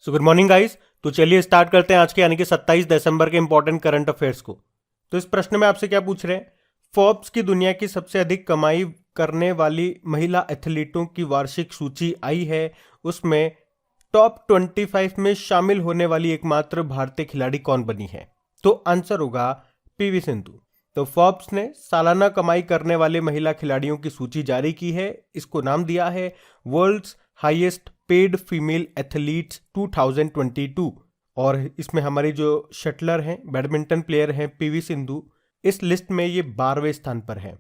So good morning guys. तो चलिए start करते हैं आज के यानी कि 27 दिसंबर के इंपॉर्टेंट करंट अफेयर्स को। तो इस प्रश्न में आपसे क्या पूछ रहे हैं, फोर्ब्स की दुनिया की सबसे अधिक कमाई करने वाली महिला एथलीटों की वार्षिक सूची आई है, उसमें टॉप 25 में शामिल होने वाली एकमात्र भारतीय खिलाड़ी कौन बनी है? तो आंसर होगा पीवी सिंधु। तो फोर्ब्स ने सालाना कमाई करने वाले महिला खिलाड़ियों की सूची जारी की है। इसको नाम दिया है world's highest paid female athletes 2022 और इसमें हमारी जो शटलर हैं, बैडमिंटन प्लेयर हैं पीवी सिंधु, इस लिस्ट में ये 12वें स्थान पर है।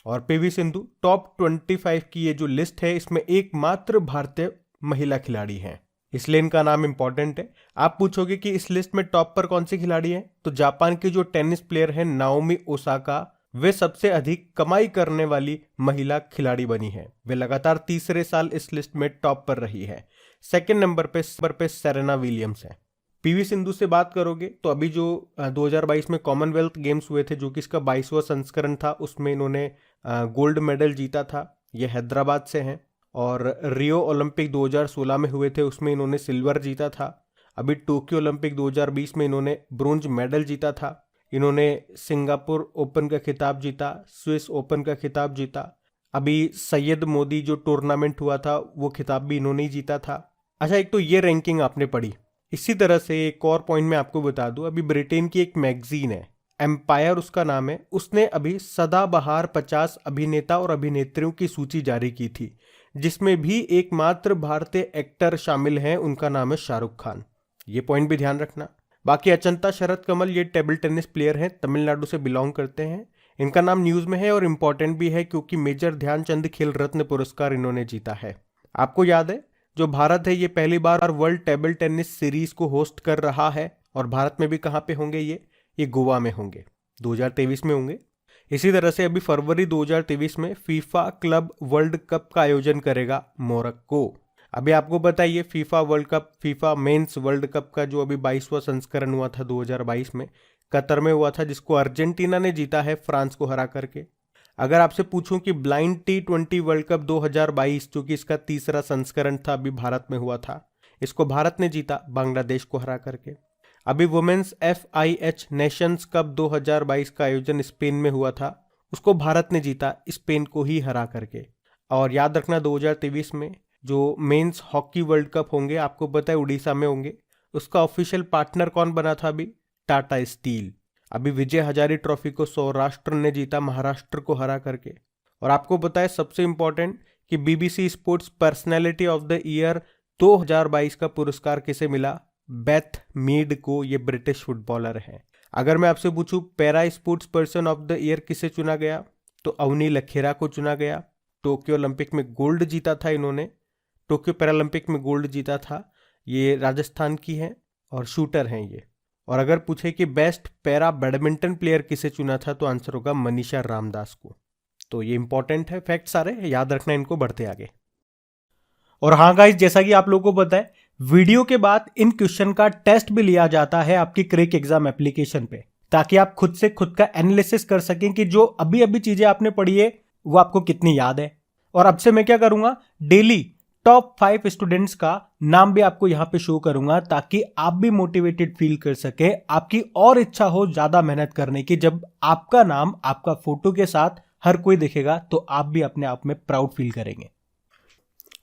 और पीवी सिंधु टॉप 25 की ये जो लिस्ट है इसमें एकमात्र भारतीय महिला खिलाड़ी हैं, इसलिए इनका नाम इंपॉर्टेंट है। आप पूछोगे कि इस लिस्ट में टॉप पर कौन सी खिलाड़ी है, तो जापान की जो टेनिस प्लेयर है नाओमी ओसाका, वे सबसे अधिक कमाई करने वाली महिला खिलाड़ी बनी है। वे लगातार तीसरे साल इस लिस्ट में टॉप पर रही है। सेकंड नंबर पे सेरेना विलियम्स है। पीवी सिंधु से बात करोगे तो अभी जो 2022 में कॉमनवेल्थ गेम्स हुए थे, जो कि इसका 22वां संस्करण था, उसमें इन्होंने गोल्ड मेडल जीता था। ये हैदराबाद से हैं। और रियो ओलंपिक 2016 में हुए थे, उसमें इन्होंने सिल्वर जीता था। अभी टोक्यो ओलंपिक 2020 में इन्होंने ब्रोंज मेडल जीता था। इन्होंने सिंगापुर ओपन का खिताब जीता, स्विस ओपन का खिताब जीता। अभी सैयद मोदी जो टूर्नामेंट हुआ था वो खिताब भी इन्होंने ही जीता था। अच्छा, एक तो ये रैंकिंग आपने पढ़ी। इसी तरह से एक और पॉइंट मैं आपको बता दूं, अभी ब्रिटेन की एक मैगजीन है एम्पायर उसका नाम है, उसने अभी सदाबहार 50 अभिनेता और अभिनेत्रियों की सूची जारी की थी, जिसमें भी एकमात्र भारतीय एक्टर शामिल हैं, उनका नाम है शाहरुख खान। ये पॉइंट भी ध्यान रखना। बाकी अचंता शरद कमल ये टेबल टेनिस प्लेयर हैं, तमिलनाडु से बिलोंग करते हैं। इनका नाम न्यूज में है और इंपॉर्टेंट भी है क्योंकि मेजर ध्यानचंद खेल रत्न पुरस्कार इन्होंने जीता है। आपको याद है जो भारत है ये पहली बार वर्ल्ड टेबल टेनिस सीरीज को होस्ट कर रहा है। और भारत में भी कहाँ पे होंगे ये गोवा में होंगे, 2023 में होंगे। इसी तरह से अभी फरवरी 2023 में फीफा क्लब वर्ल्ड कप का आयोजन करेगा मोरक्को। अभी आपको पता है ये FIFA world cup, FIFA mains world cup का जो अभी 22वां संस्करण हुआ था 2022 में कतर में हुआ था, जिसको अर्जेंटीना ने जीता है फ्रांस को हरा करके। अगर आपसे पूछूं कि ब्लाइंड T20 वर्ल्ड कप 2022 जो कि इसका तीसरा संस्करण था, अभी भारत में हुआ था, इसको भारत ने जीता बांग्लादेश को हरा करके। अभी वुमेन्स FIH नेशंस कप 2022 का आयोजन स्पेन में हुआ था, उसको भारत ने जीता स्पेन को ही हरा करके। और याद रखना 2023 में जो मेंस हॉकी वर्ल्ड कप होंगे, आपको पता है उड़ीसा में होंगे, उसका ऑफिशियल पार्टनर कौन बना था? अभी टाटा स्टील। अभी विजय हजारे ट्रॉफी को सौराष्ट्र ने जीता महाराष्ट्र को हरा करके। और आपको पता है सबसे इंपॉर्टेंट कि BBC sports personality of the year 2022 का पुरस्कार किसे मिला? बेथ मीड को। ये ब्रिटिश फुटबॉलर हैं। अगर मैं आपसे पूछूं para sports person of the year किसे चुना गया, तो अवनी लखेरा को चुना गया। टोक्यो ओलंपिक में गोल्ड जीता था इन्होंने, टोक्यो पैरालंपिक में गोल्ड जीता था। ये राजस्थान की हैं और शूटर हैं ये। और अगर पूछे कि बेस्ट पैरा बैडमिंटन प्लेयर किसे चुना था, तो आंसर होगा मनीषा रामदास को। तो ये इंपॉर्टेंट है, फैक्ट सारे याद रखना इनको, बढ़ते आगे। और हाँ गाइस, जैसा कि आप लोगों को पता है वीडियो के बाद इन क्वेश्चन का टेस्ट भी लिया जाता है आपकी क्रेक एग्जाम एप्लीकेशन पे, ताकि आप खुद से खुद का एनालिसिस कर सकें कि जो अभी अभी चीजें आपने पढ़ी है वो आपको कितनी याद है। और अब से मैं क्या करूंगा, डेली टॉप 5 स्टूडेंट्स का नाम भी आपको यहां पे शो करूंगा, ताकि आप भी मोटिवेटेड फील कर सके, आपकी और इच्छा हो ज्यादा मेहनत करने की। जब आपका नाम आपका फोटो के साथ हर कोई देखेगा तो आप भी अपने आप में प्राउड फील करेंगे।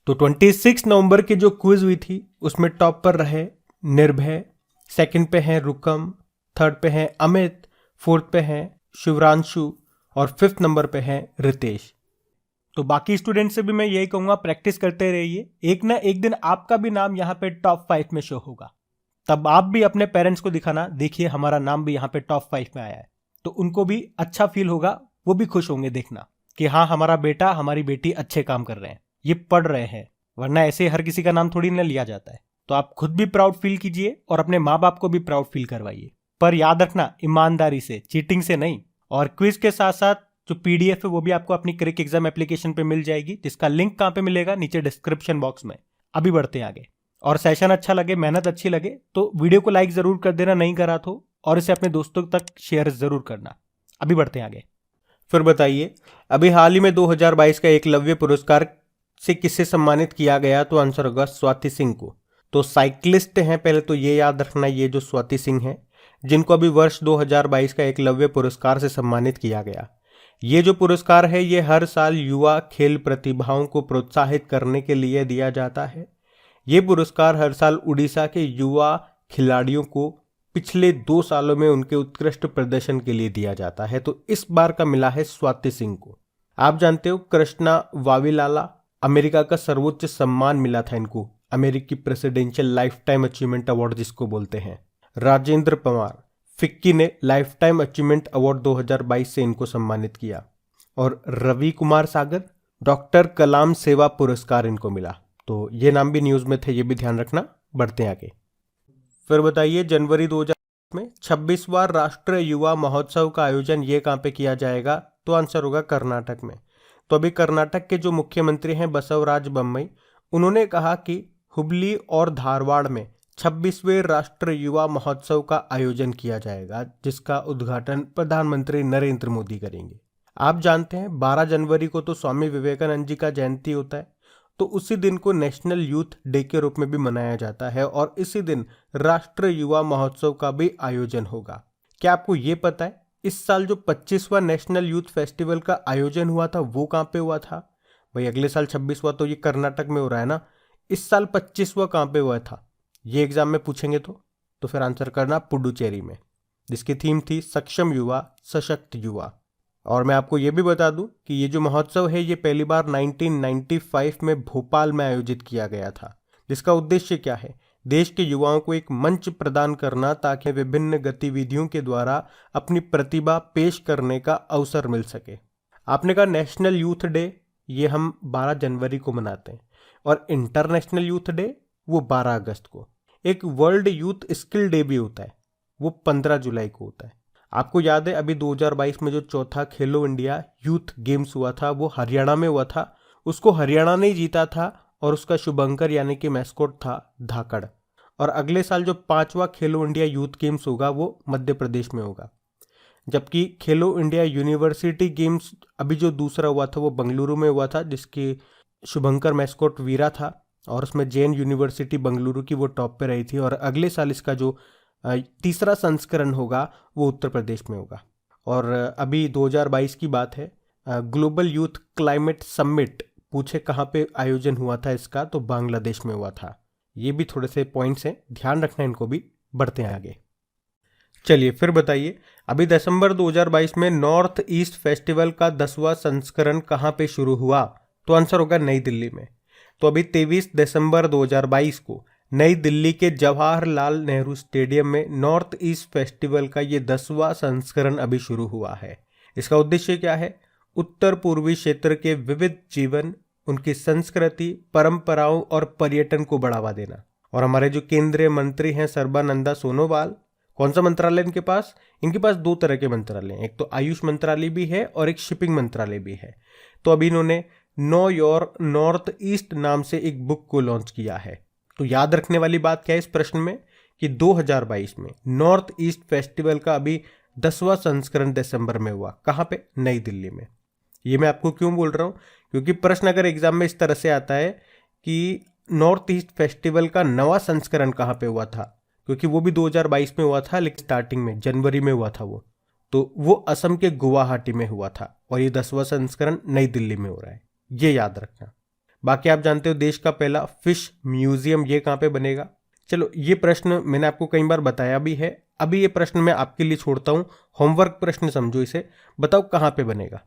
तो 26 नवंबर की जो क्विज हुई थी उसमें टॉप पर रहे निर्भय, सेकंड पे हैं रुकम, थर्ड पे हैं अमित, फोर्थ पे हैं शिवरांशु और फिफ्थ नंबर पे हैं रितेश। तो बाकी स्टूडेंट से भी मैं यही कहूंगा, प्रैक्टिस करते रहिए, एक ना एक दिन आपका भी नाम यहाँ पे टॉप 5 में शो होगा। तब आप भी अपने पेरेंट्स को दिखाना, देखिए हमारा नाम भी यहाँ पे टॉप 5 में आया है, तो उनको भी अच्छा फील होगा, वो भी खुश होंगे देखना कि हाँ हमारा बेटा हमारी बेटी अच्छे काम कर रहे हैं, ये पढ़ रहे हैं। वरना ऐसे हर किसी का नाम थोड़ी ना लिया जाता है। तो आप खुद भी प्राउड फील कीजिए और अपने माँ बाप को भी प्राउड फील करवाइए, पर याद रखना ईमानदारी से, चीटिंग से नहीं। और क्विज के साथ साथ जो PDF है वो भी आपको अपनी क्रिक एग्जाम एप्लीकेशन पे मिल जाएगी, जिसका लिंक कहाँ पे मिलेगा? नीचे डिस्क्रिप्शन बॉक्स में। अभी बढ़ते हैं आगे। और सेशन अच्छा लगे, मेहनत अच्छी लगे तो वीडियो को लाइक जरूर कर देना, नहीं करा तो, और इसे अपने दोस्तों तक शेयर जरूर करना। अभी बढ़ते हैं आगे। फिर बताइए, अभी हाल ही में 2022 का एकलव्य पुरस्कार से किसे सम्मानित किया गया? तो आंसर होगा स्वाति सिंह को। तो साइक्लिस्ट हैं पहले तो ये याद रखना, ये जो स्वाति सिंह हैं, जिनको अभी वर्ष 2022 का एकलव्य पुरस्कार से सम्मानित किया गया। ये जो पुरस्कार है ये हर साल युवा खेल प्रतिभाओं को प्रोत्साहित करने के लिए दिया जाता है। ये पुरस्कार हर साल उड़ीसा के युवा खिलाड़ियों को पिछले 2 सालों में उनके उत्कृष्ट प्रदर्शन के लिए दिया जाता है। तो इस बार का मिला है स्वाति सिंह को। आप जानते हो कृष्णा वाविलाला, अमेरिका का सर्वोच्च सम्मान मिला था इनको, अमेरिकी presidential life time achievement award जिसको बोलते हैं। राजेंद्र पवार, फिक्की ने लाइफ टाइम अचीवमेंट अवार्ड 2022 से इनको सम्मानित किया। और रवि कुमार सागर, डॉक्टर कलाम सेवा पुरस्कार इनको मिला। तो ये नाम भी न्यूज में थे, ये भी ध्यान रखना। बढ़ते हैं आगे। फिर बताइए, जनवरी 2020 में 26वां राष्ट्रीय युवा महोत्सव का आयोजन ये कहाँ पे किया जाएगा? तो आंसर होगा कर्नाटक में। तो अभी कर्नाटक के जो मुख्यमंत्री हैं बसवराज बोम्मई, उन्होंने कहा कि हुबली और धारवाड़ में 26वें राष्ट्रीय युवा महोत्सव का आयोजन किया जाएगा, जिसका उद्घाटन प्रधानमंत्री नरेंद्र मोदी करेंगे। आप जानते हैं 12 जनवरी को तो स्वामी विवेकानंद जी का जयंती होता है, तो उसी दिन को नेशनल यूथ डे के रूप में भी मनाया जाता है और इसी दिन राष्ट्रीय युवा महोत्सव का भी आयोजन होगा। क्या आपको ये पता है इस साल जो 25वां नेशनल यूथ फेस्टिवल का आयोजन हुआ था वो कहाँ पे हुआ था? भाई अगले साल 26वां तो ये कर्नाटक में हो रहा है ना, इस साल 25वां कहाँ पे हुआ था? ये एग्जाम में पूछेंगे तो फिर आंसर करना पुडुचेरी में, जिसकी थीम थी सक्षम युवा सशक्त युवा। और मैं आपको ये भी बता दूं कि ये जो महोत्सव है ये पहली बार 1995 में भोपाल में आयोजित किया गया था, जिसका उद्देश्य क्या है? देश के युवाओं को एक मंच प्रदान करना ताकि विभिन्न गतिविधियों के द्वारा अपनी प्रतिभा पेश करने का अवसर मिल सके। आपने कहा नेशनल यूथ डे, ये हम 12 जनवरी को मनाते हैं, और इंटरनेशनल यूथ डे वो 12 अगस्त को। एक वर्ल्ड यूथ स्किल डे भी होता है, वो 15 जुलाई को होता है। आपको याद है अभी 2022 में जो चौथा खेलो इंडिया यूथ गेम्स हुआ था वो हरियाणा में हुआ था, उसको हरियाणा ने जीता था और उसका शुभंकर यानी कि मैस्कोट था धाकड़। और अगले साल जो 5वां खेलो इंडिया यूथ गेम्स होगा वो मध्य प्रदेश में होगा। जबकि खेलो इंडिया यूनिवर्सिटी गेम्स अभी जो दूसरा हुआ था वो बेंगलुरु में हुआ था, जिसकी शुभंकर मैस्कोट वीरा था और उसमें जैन यूनिवर्सिटी बेंगलुरु की वो टॉप पे रही थी। और अगले साल इसका जो तीसरा संस्करण होगा वो उत्तर प्रदेश में होगा। और अभी 2022 की बात है, ग्लोबल यूथ क्लाइमेट समिट पूछे कहाँ पे आयोजन हुआ था इसका, तो बांग्लादेश में हुआ था। ये भी थोड़े से पॉइंट्स हैं, ध्यान रखना इनको भी। बढ़ते हैं आगे। चलिए फिर बताइए, अभी दिसंबर 2022 में नॉर्थ ईस्ट फेस्टिवल का 10वां संस्करण कहाँ पे शुरू हुआ? तो आंसर होगा नई दिल्ली में। तो अभी 23 दिसंबर 2022 को नई दिल्ली के जवाहरलाल नेहरू स्टेडियम में नॉर्थ ईस्ट फेस्टिवल का ये 10वां संस्करण अभी शुरू हुआ है। इसका उद्देश्य क्या है? उत्तर पूर्वी क्षेत्र के विविध जीवन, उनकी संस्कृति, परंपराओं और पर्यटन को बढ़ावा देना। और हमारे जो केंद्रीय मंत्री हैं सर्बानंदा सोनोवाल, कौन सा मंत्रालय इनके पास? इनके पास 2 तरह के मंत्रालय हैं, एक तो आयुष मंत्रालय भी है और एक शिपिंग मंत्रालय भी है। तो अभी इन्होंने नो योर नॉर्थ ईस्ट नाम से एक बुक को लॉन्च किया है। तो याद रखने वाली बात क्या है इस प्रश्न में कि 2022 में नॉर्थ ईस्ट फेस्टिवल का अभी 10वां संस्करण दिसंबर में हुआ। कहाँ पे? नई दिल्ली में। ये मैं आपको क्यों बोल रहा हूँ? क्योंकि प्रश्न अगर एग्जाम में इस तरह से आता है कि नॉर्थ ईस्ट फेस्टिवल का 9वां संस्करण कहाँ पे हुआ था, क्योंकि वो भी 2022 में हुआ था, लेकिन स्टार्टिंग में जनवरी में हुआ था वो असम के गुवाहाटी में हुआ था। और ये 10वां संस्करण नई दिल्ली में हो रहा है, ये याद रखना। बाकी आप जानते हो देश का पहला फिश म्यूजियम ये कहाँ पे बनेगा? चलो ये प्रश्न मैंने आपको कई बार बताया भी है, अभी ये प्रश्न मैं आपके लिए छोड़ता हूँ, होमवर्क प्रश्न समझो इसे। बताओ कहाँ पे बनेगा?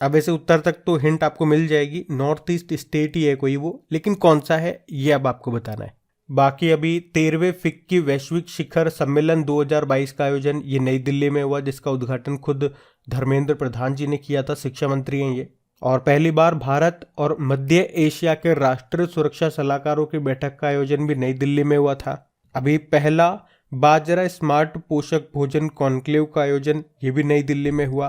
अब ऐसे उत्तर तक तो हिंट आपको मिल जाएगी, नॉर्थ ईस्ट स्टेट ही है कोई वो, लेकिन कौन सा है ये अब आपको बताना है। बाकी अभी 13वें फिक्की वैश्विक शिखर सम्मेलन 2022 का आयोजन ये नई दिल्ली में हुआ, जिसका उद्घाटन खुद धर्मेंद्र प्रधान जी ने किया था, शिक्षा मंत्री हैं ये। और पहली बार भारत और मध्य एशिया के राष्ट्रीय सुरक्षा सलाहकारों की बैठक का आयोजन भी नई दिल्ली में हुआ था। अभी पहला बाजरा स्मार्ट पोषक भोजन कॉन्क्लेव का आयोजन ये भी नई दिल्ली में हुआ।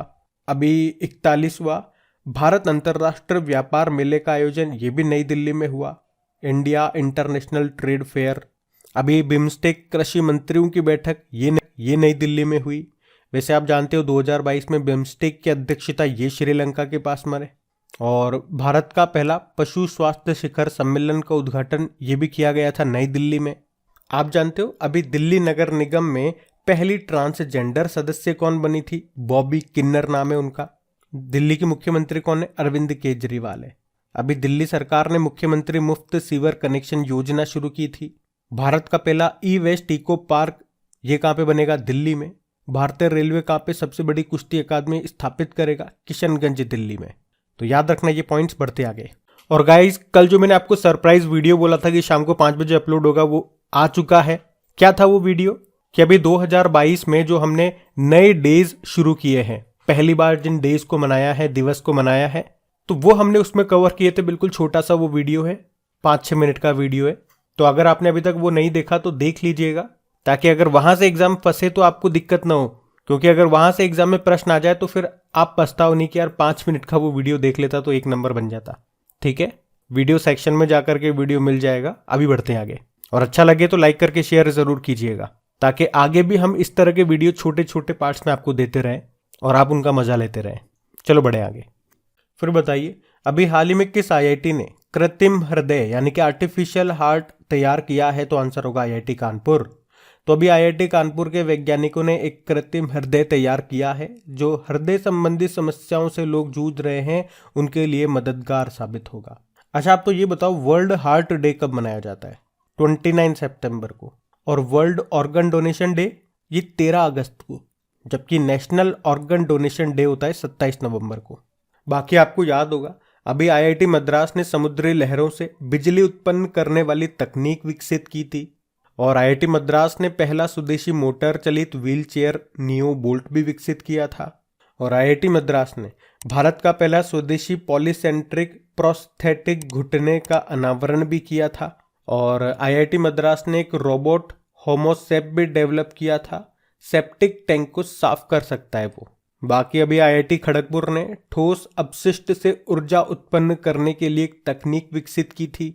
अभी 41वां भारत अंतर्राष्ट्रीय व्यापार मेले का आयोजन ये भी नई दिल्ली में हुआ, इंडिया इंटरनेशनल ट्रेड फेयर। अभी बिम्स्टेक कृषि मंत्रियों की बैठक ये नई दिल्ली में हुई। वैसे आप जानते हो 2022 में बिम्स्टेक की अध्यक्षता ये श्रीलंका के पास में है। और भारत का पहला पशु स्वास्थ्य शिखर सम्मेलन का उद्घाटन ये भी किया गया था नई दिल्ली में। आप जानते हो अभी दिल्ली नगर निगम में पहली ट्रांसजेंडर सदस्य कौन बनी थी? बॉबी किन्नर नाम है उनका। दिल्ली के मुख्यमंत्री कौन है? अरविंद केजरीवाल है। अभी दिल्ली सरकार ने मुख्यमंत्री मुफ्त सीवर कनेक्शन योजना शुरू की थी। भारत का पहला ई वेस्ट इको पार्क ये कहाँ पे बनेगा? दिल्ली में। भारतीय रेलवे कहाँ पे सबसे बड़ी कुश्ती अकादमी स्थापित करेगा? किशनगंज दिल्ली में। तो याद रखना ये पॉइंट्स बढ़ते आगे। और गाइस कल जो मैंने आपको सरप्राइज वीडियो बोला था कि शाम को 5 बजे अपलोड होगा, वो आ चुका है। क्या था वो वीडियो? कि अभी 2022 में जो हमने नए डेज शुरू किए हैं, पहली बार जिन डेज को मनाया है, दिवस को मनाया है, तो वो हमने उसमें कवर किए थे। बिल्कुल छोटा सा वो वीडियो है, 5-6 मिनट का वीडियो है। तो अगर आपने अभी तक वो नहीं देखा तो देख लीजिएगा, ताकि अगर वहां से एग्जाम फंसे तो आपको दिक्कत ना हो। क्योंकि अगर वहां से एग्जाम में प्रश्न आ जाए तो फिर आप पछताओ नहीं कि यार 5 मिनट का वो वीडियो देख लेता तो 1 नंबर बन जाता। ठीक है, वीडियो सेक्शन में जाकर के वीडियो मिल जाएगा। अभी बढ़ते हैं आगे, और अच्छा लगे तो लाइक करके शेयर जरूर कीजिएगा, ताकि आगे भी हम इस तरह के वीडियो छोटे छोटे पार्ट्स में आपको देते रहें और आप उनका मजा लेते रहें। चलो बढ़े आगे। फिर बताइए, अभी हाल ही में किस आईआईटी ने कृत्रिम हृदय यानी कि आर्टिफिशियल हार्ट तैयार किया है? तो आंसर होगा आईआईटी कानपुर। तो अभी आईआईटी कानपुर के वैज्ञानिकों ने एक कृत्रिम हृदय तैयार किया है, जो हृदय संबंधी समस्याओं से लोग जूझ रहे हैं उनके लिए मददगार साबित होगा। अच्छा, आप तो ये बताओ, वर्ल्ड हार्ट डे कब मनाया जाता है? 29 सितंबर को। और वर्ल्ड ऑर्गन डोनेशन डे ये 13 अगस्त को, जबकि नेशनल ऑर्गन डोनेशन डे होता है 27 नवंबर को। बाकी आपको याद होगा, अभी आईआईटी मद्रास ने समुद्री लहरों से बिजली उत्पन्न करने वाली तकनीक विकसित की थी। और आईआईटी मद्रास ने पहला स्वदेशी मोटर चलित व्हील चेयर नियो बोल्ट भी विकसित किया था। और आईआईटी मद्रास ने भारत का पहला स्वदेशी पॉलीसेंट्रिक प्रोस्थेटिक घुटने का अनावरण भी किया था। और आईआईटी मद्रास ने एक रोबोट होमोसेप भी डेवलप किया था, सेप्टिक टैंक को साफ कर सकता है वो। बाकी अभी आईआईटी खड़गपुर ने ठोस अपशिष्ट से ऊर्जा उत्पन्न करने के लिए एक तकनीक विकसित की थी।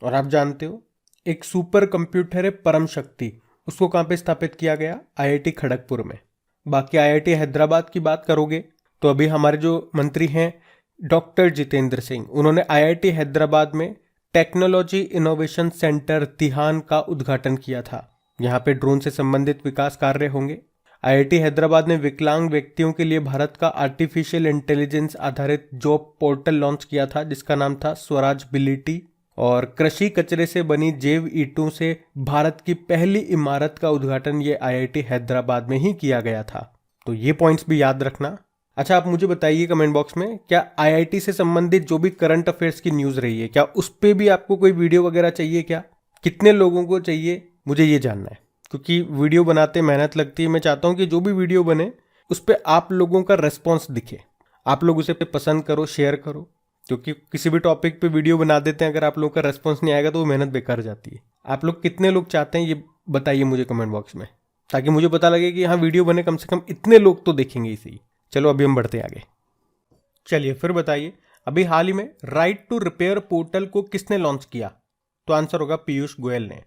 और आप जानते हो, एक सुपर कंप्यूटर है परम शक्ति, उसको कहाँ पे स्थापित किया गया? आईआईटी खड़गपुर में। बाकी आईआईटी हैदराबाद की बात करोगे तो अभी हमारे जो मंत्री हैं डॉक्टर जितेंद्र सिंह, उन्होंने आईआईटी हैदराबाद में टेक्नोलॉजी इनोवेशन सेंटर तिहान का उद्घाटन किया था। यहाँ पे ड्रोन से संबंधित विकास कार्य होंगे। आईआईटी हैदराबाद ने विकलांग व्यक्तियों के लिए भारत का आर्टिफिशियल इंटेलिजेंस आधारित जॉब पोर्टल लॉन्च किया था, जिसका नाम था स्वराजबिलिटी। और कृषि कचरे से बनी जैव ईंटों से भारत की पहली इमारत का उद्घाटन ये आईआईटी हैदराबाद में ही किया गया था। तो ये पॉइंट्स भी याद रखना। अच्छा, आप मुझे बताइए कमेंट बॉक्स में, क्या आईआईटी से संबंधित जो भी करंट अफेयर्स की न्यूज़ रही है, क्या उस पर भी आपको कोई वीडियो वगैरह चाहिए? क्या कितने लोगों को चाहिए, मुझे ये जानना है। क्योंकि वीडियो बनाते मेहनत लगती है। मैं चाहता हूँ कि जो भी वीडियो बने उस पर आप लोगों का रेस्पॉन्स दिखे, आप लोग उसे पसंद करो, शेयर करो। क्योंकि किसी भी टॉपिक पे वीडियो बना देते हैं, अगर आप लोगों का रेस्पॉन्स नहीं आएगा तो वो मेहनत बेकार जाती है। आप लोग कितने लोग चाहते हैं ये बताइए मुझे कमेंट बॉक्स में, ताकि मुझे पता लगे कि हाँ वीडियो बने, कम से कम इतने लोग तो देखेंगे इसी। चलो अभी हम बढ़ते आगे। चलिए फिर बताइए, अभी हाल ही में राइट टू रिपेयर पोर्टल को किसने लॉन्च किया? तो आंसर होगा पीयूष गोयल ने।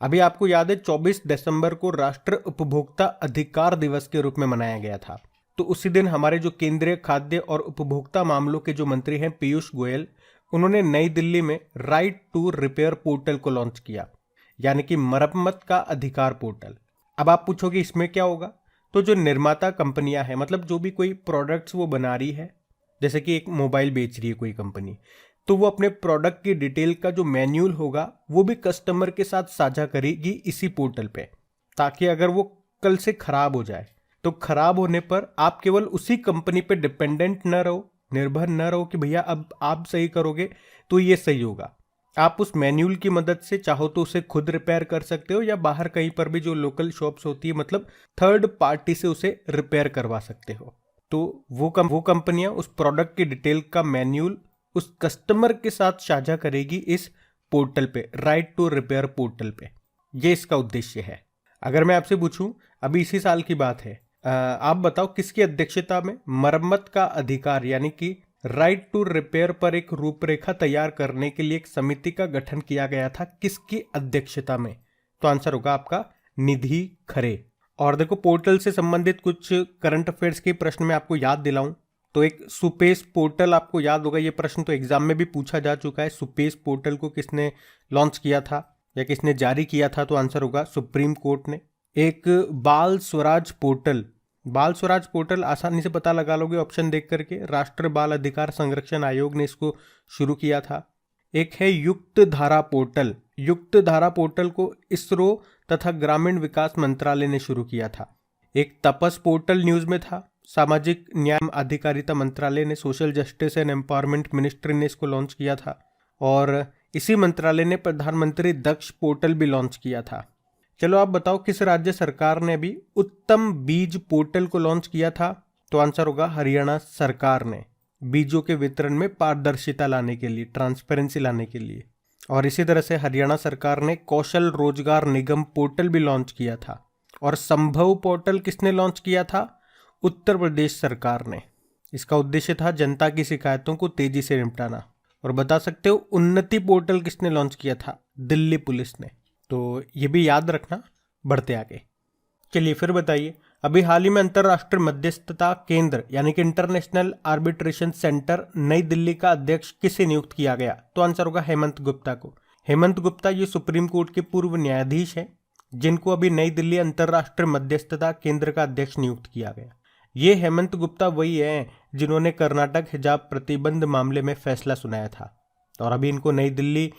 अभी आपको याद है 24 दिसंबर को राष्ट्र उपभोक्ता अधिकार दिवस के रूप में मनाया गया था। तो उसी दिन हमारे जो केंद्रीय खाद्य और उपभोक्ता मामलों के जो मंत्री हैं पीयूष गोयल, उन्होंने नई दिल्ली में राइट टू रिपेयर पोर्टल को लॉन्च किया, यानी कि मरम्मत का अधिकार पोर्टल। अब आप पूछोगे इसमें क्या होगा? तो जो निर्माता कंपनियां हैं, मतलब जो भी कोई प्रोडक्ट्स वो बना रही है, जैसे कि एक मोबाइल बेच रही है कोई कंपनी, तो वो अपने प्रोडक्ट की डिटेल का जो मैन्यूल होगा वो भी कस्टमर के साथ साझा करेगी इसी पोर्टल पे, ताकि अगर वो कल से खराब हो जाए तो खराब होने पर आप केवल उसी कंपनी पे डिपेंडेंट न रहो, निर्भर न रहो कि भैया अब आप सही करोगे तो ये सही होगा। आप उस मैन्यूल की मदद से चाहो तो उसे खुद रिपेयर कर सकते हो, या बाहर कहीं पर भी जो लोकल शॉप्स होती है, मतलब थर्ड पार्टी से उसे रिपेयर करवा सकते हो। तो वो कंपनियां उस प्रोडक्ट की डिटेल का मैन्यूल उस कस्टमर के साथ साझा करेगी इस पोर्टल पे, राइट टू रिपेयर पोर्टल पे। ये इसका उद्देश्य है। अगर मैं आपसे पूछूं, अभी इसी साल की बात है, आप बताओ किसकी अध्यक्षता में मरम्मत का अधिकार यानी कि राइट टू रिपेयर पर एक रूपरेखा तैयार करने के लिए एक समिति का गठन किया गया था, किसकी अध्यक्षता में? तो आंसर होगा आपका निधि खरे। और देखो, पोर्टल से संबंधित कुछ करंट अफेयर्स के प्रश्न में आपको याद दिलाऊं तो एक सुपेस पोर्टल आपको याद होगा, ये प्रश्न तो एग्जाम में भी पूछा जा चुका है। सुपेस पोर्टल को किसने लॉन्च किया था? या किसने जारी किया था? तो आंसर होगा सुप्रीम कोर्ट ने। एक बाल स्वराज पोर्टल, बाल स्वराज पोर्टल आसानी से पता लगा लोगे ऑप्शन देख करके, राष्ट्रीय बाल अधिकार संरक्षण आयोग ने इसको शुरू किया था। एक है युक्त धारा पोर्टल, युक्त धारा पोर्टल को इसरो तथा ग्रामीण विकास मंत्रालय ने शुरू किया था। एक तपस पोर्टल न्यूज में था, सामाजिक न्याय अधिकारिता मंत्रालय ने, social justice and empowerment ministry ने इसको लॉन्च किया था। और इसी मंत्रालय ने प्रधानमंत्री दक्ष पोर्टल भी लॉन्च किया था। चलो आप बताओ किस राज्य सरकार ने भी उत्तम बीज पोर्टल को लॉन्च किया था? तो आंसर होगा हरियाणा सरकार ने, बीजों के वितरण में पारदर्शिता लाने के लिए, ट्रांसपेरेंसी लाने के लिए। और इसी तरह से हरियाणा सरकार ने कौशल रोजगार निगम पोर्टल भी लॉन्च किया था। और संभव पोर्टल किसने लॉन्च किया था? उत्तर प्रदेश सरकार ने। इसका उद्देश्य था जनता की शिकायतों को तेजी से निपटाना। और बता सकते हो उन्नति पोर्टल किसने लॉन्च किया था? दिल्ली पुलिस ने। तो ये भी याद रखना। बढ़ते आगे, चलिए फिर बताइए, अभी हाल ही में अंतर्राष्ट्रीय मध्यस्थता केंद्र यानी कि इंटरनेशनल आर्बिट्रेशन सेंटर नई दिल्ली का अध्यक्ष किसे नियुक्त किया गया? तो आंसर होगा हेमंत गुप्ता को। हेमंत गुप्ता ये सुप्रीम कोर्ट के पूर्व न्यायाधीश हैं, जिनको अभी नई दिल्ली अंतर्राष्ट्रीय मध्यस्थता केंद्र का अध्यक्ष नियुक्त किया गया। ये हेमंत गुप्ता वही हैं जिन्होंने कर्नाटक हिजाब प्रतिबंध मामले में फैसला सुनाया था। और अभी इनको नई दिल्ली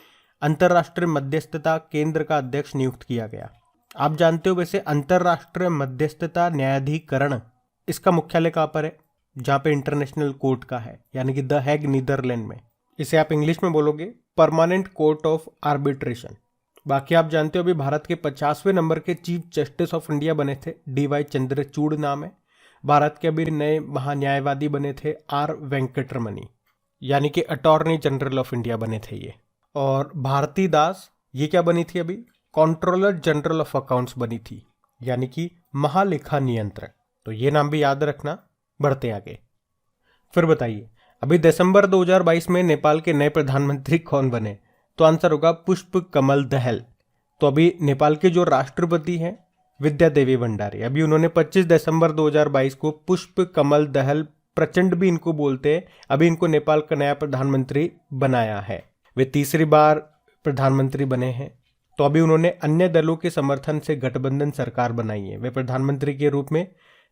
अंतर्राष्ट्रीय मध्यस्थता केंद्र का अध्यक्ष नियुक्त किया गया। आप जानते हो वैसे अंतर्राष्ट्रीय मध्यस्थता न्यायाधिकरण, इसका मुख्यालय कहाँ पर है? जहाँ पे इंटरनेशनल कोर्ट का है, यानी कि द हैग नीदरलैंड में। इसे आप इंग्लिश में बोलोगे परमानेंट कोर्ट ऑफ आर्बिट्रेशन। बाकी आप जानते हो अभी भारत के 50वें नंबर के चीफ जस्टिस ऑफ इंडिया बने थे, DY चंद्रचूड़ नाम है। भारत के अभी नए महान्यायवादी बने थे R वेंकटरमणी, यानी कि अटॉर्नी जनरल ऑफ इंडिया बने थे ये। और भारती दास ये क्या बनी थी? अभी कंट्रोलर जनरल ऑफ अकाउंट्स बनी थी, यानी कि महालेखा नियंत्रक। तो ये नाम भी याद रखना। बढ़ते आगे, फिर बताइए, अभी दिसंबर 2022 में नेपाल के नए प्रधानमंत्री कौन बने? तो आंसर होगा पुष्प कमल दहल। तो अभी नेपाल के जो राष्ट्रपति हैं विद्या देवी भंडारी, अभी उन्होंने 25 दिसंबर 2022 को पुष्प कमल दहल, प्रचंड भी इनको बोलते हैं, अभी इनको नेपाल का नया प्रधानमंत्री बनाया है। वे तीसरी बार प्रधानमंत्री बने हैं। तो अभी उन्होंने अन्य दलों के समर्थन से गठबंधन सरकार बनाई है। वे प्रधानमंत्री के रूप में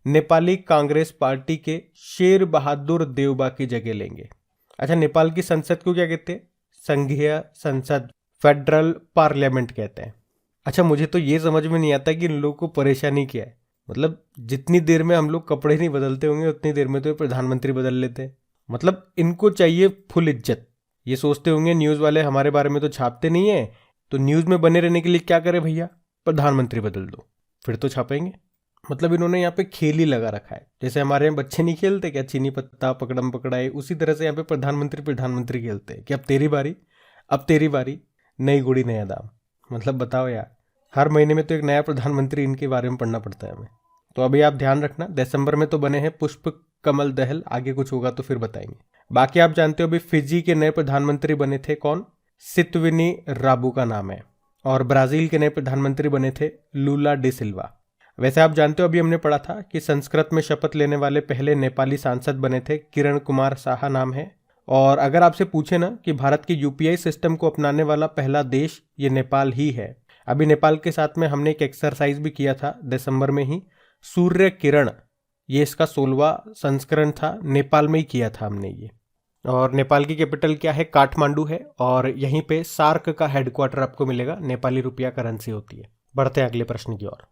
नेपाली कांग्रेस पार्टी के शेर बहादुर देउबा की जगह लेंगे। अच्छा, नेपाल की संसद को क्या कहते हैं? संघीय संसद, फेडरल पार्लियामेंट कहते हैं। अच्छा, मुझे तो ये समझ में नहीं आता कि इन लोगों को परेशानी क्या है। मतलब जितनी देर में हम लोग कपड़े नहीं बदलते होंगे उतनी देर में तो प्रधानमंत्री बदल लेते हैं। मतलब इनको चाहिए फुल इज्जत। ये सोचते होंगे न्यूज़ वाले हमारे बारे में तो छापते नहीं है, तो न्यूज़ में बने रहने के लिए क्या करें भैया? प्रधानमंत्री बदल दो, फिर तो छापेंगे। मतलब इन्होंने यहाँ पे खेल ही लगा रखा है। जैसे हमारे यहाँ बच्चे नहीं खेलते क्या, चीनी पत्ता पकड़म पकड़ाई, उसी तरह से यहाँ पे प्रधानमंत्री खेलते हैं कि अब तेरी बारी, नई गुड़ी नया दाम। मतलब बताओ यार, हर महीने में तो एक नया प्रधानमंत्री इनके बारे में पढ़ना पड़ता है हमें। तो अभी आप ध्यान रखना, दिसंबर में तो बने हैं पुष्प कमल दहल, आगे कुछ होगा तो फिर बताएंगे। बाकी आप जानते हो अभी फिजी के नए प्रधानमंत्री बने थे कौन? सितविनी राबू का नाम है। और ब्राजील के नए प्रधानमंत्री बने थे लूला डी सिल्वा। वैसे आप जानते हो अभी हमने पढ़ा था कि संस्कृत में शपथ लेने वाले पहले नेपाली सांसद बने थे, किरण कुमार साहा नाम है। और अगर आपसे पूछे ना कि भारत के UPI सिस्टम को अपनाने वाला पहला देश, ये नेपाल ही है। अभी नेपाल के साथ में हमने एक एक्सरसाइज भी किया था दिसंबर में ही, सूर्य किरण, ये इसका 16वां संस्करण था, नेपाल में ही किया था हमने ये। और नेपाल की कैपिटल क्या है? काठमांडू है। और यहीं पे सार्क का हेडक्वार्टर आपको मिलेगा, नेपाली रुपया करेंसी होती है। बढ़ते हैं अगले प्रश्न की ओर।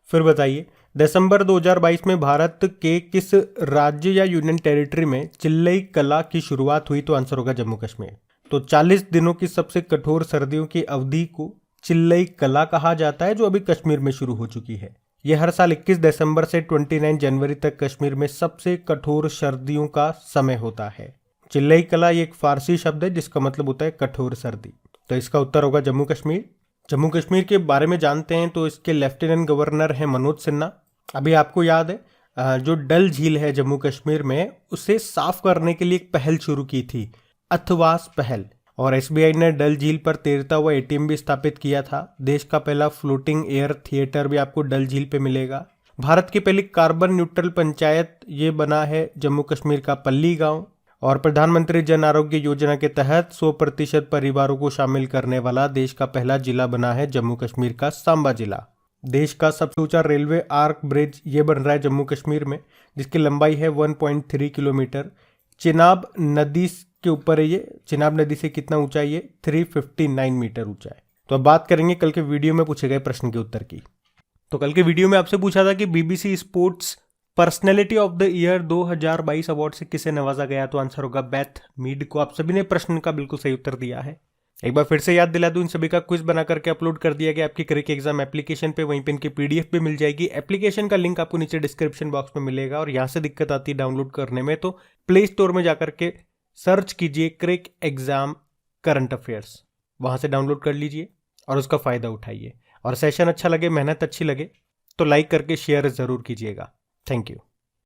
फिर बताइए, दिसंबर 2022 में भारत के किस राज्य या यूनियन टेरिटरी में चिल्लई कला की शुरुआत हुई? तो आंसर होगा जम्मू कश्मीर। तो 40 दिनों की सबसे कठोर सर्दियों की अवधि को चिल्लई कला कहा जाता है, जो अभी कश्मीर में शुरू हो चुकी है। यह हर साल 21 दिसंबर से 29 जनवरी तक कश्मीर में सबसे कठोर सर्दियों का समय होता है। चिल्लई कला ये एक फारसी शब्द है जिसका मतलब होता है कठोर सर्दी। तो इसका उत्तर होगा जम्मू कश्मीर। जम्मू कश्मीर के बारे में जानते हैं तो इसके लेफ्टिनेंट गवर्नर हैं मनोज सिन्हा। अभी आपको याद है जो डल झील है जम्मू कश्मीर में, उसे साफ करने के लिए एक पहल शुरू की थी, अथवास पहल। और SBI ने डल झील पर तैरता हुआ ATM भी स्थापित किया था। देश का पहला फ्लोटिंग एयर थिएटर भी आपको डल झील पे मिलेगा। भारत की पहली कार्बन न्यूट्रल पंचायत ये बना है जम्मू कश्मीर का पल्ली गांव। और प्रधानमंत्री जन आरोग्य योजना के तहत 100% परिवारों को शामिल करने वाला देश का पहला जिला बना है जम्मू कश्मीर का सांबा जिला। देश का सबसे ऊंचा रेलवे आर्क ब्रिज ये बन रहा है जम्मू कश्मीर में, जिसकी लंबाई है 1.3 किलोमीटर। चिनाब नदी के ऊपर है ये। चिनाब नदी से कितना ऊंचा है ये? 359 मीटर ऊंचा है। तो अब बात करेंगे कल के वीडियो में पूछे गए प्रश्न के उत्तर की। तो कल के वीडियो में आपसे पूछा था कि BBC sports personality of the year 2022 award से किसे नवाजा गया, तो आंसर होगा बेथ मीड को। आप सभी ने प्रश्न का बिल्कुल सही उत्तर दिया है। एक बार फिर से याद दिला दूं, इन सभी का क्विज बना करके अपलोड कर दिया गया आपकी क्रिक एग्जाम एप्लीकेशन पे, वहीं पे इनकी पीडीएफ भी मिल जाएगी। एप्लीकेशन का लिंक आपको नीचे डिस्क्रिप्शन बॉक्स में मिलेगा। और यहाँ से दिक्कत आती है डाउनलोड करने में तो प्ले स्टोर में जाकर के सर्च कीजिए क्रिक एग्जाम करंट अफेयर्स, वहां से डाउनलोड कर लीजिए और उसका फायदा उठाइए। और सेशन अच्छा लगे, मेहनत अच्छी लगे तो लाइक करके शेयर जरूर कीजिएगा। Thank you.